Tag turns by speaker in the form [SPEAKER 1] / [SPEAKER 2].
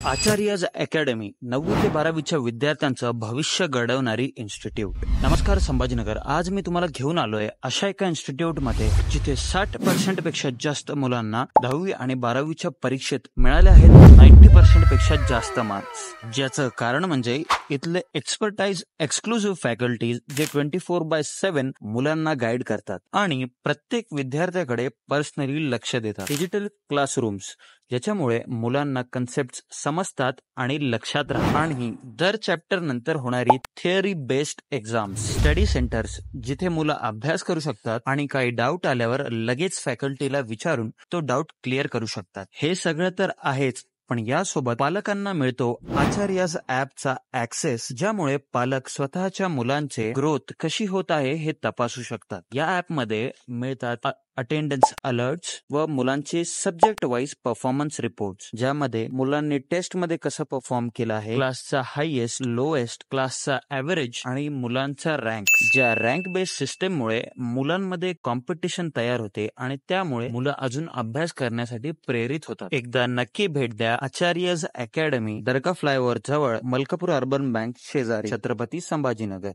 [SPEAKER 1] आचार्यज academy 9वी ते 12वीच्या विद्यार्थ्यांचं भविष्य घडवणारी इन्स्टिट्यूट. नमस्कार संभाजीनगर. आज मी तुम्हाला घेऊन आलोय अशा एका इन्स्टिट्यूटमध्ये जिथे 60% पेक्षा जास्त मुलांना 10वी आणि 12वीच्या परीक्षेत मिळाले आहेत 90% पेक्षा जास्त मार्क्स. ज्याचं कारण म्हणजे इथले एक्सपर्टाइज एक्सक्लुझिव्ह फॅकल्टीज जे 24/7 मुलांना गाईड करतात आणि प्रत्येक विद्यार्थ्याकडे पर्सनली लक्ष देतात. डिजिटल क्लासरूम्स ज्याच्यामुळे मुलांना कन्सेप्ट समजतात आणि लक्षात राहतात. आणि दर चॅप्टर नंतर होणारी theory based exams. Study centres जिथे मुलं अभ्यास करू शकतात आणि काही डाऊट आल्यावर लगेच फॅकल्टीला विचारून तो डाऊट क्लिअर करू शकतात. हे सगळं तर आहेच, पण यासोबत पालकांना मिळतो आचार्याज ॲपचा ऍक्सेस, ज्यामुळे पालक स्वतःच्या मुलांचे ग्रोथ कशी होत आहे हे तपासू शकतात. या ॲपमध्ये मिळतात अटेंडन्स अलर्ट्स व मुलांचे सब्जेक्ट वाईज परफॉर्मन्स रिपोर्ट्स, ज्यामध्ये मुलांनी टेस्टमध्ये कसं परफॉर्म केलं आहे, क्लासचा हायेस्ट लोएस्ट, क्लासचा ॲव्हरेज आणि मुलांचा रँक. ज्या रँक बेस्ड सिस्टममुळे मुलांमध्ये कॉम्पिटिशन तयार होते आणि त्यामुळे मुलं अजून अभ्यास करण्यासाठी प्रेरित होतात. एकदा नक्की भेट द्या आचार्यज अकॅडमी, दर्गा फ्लायओव्हर जवळ, मलकापूर अर्बन बँक शेजारी, छत्रपती संभाजीनगर.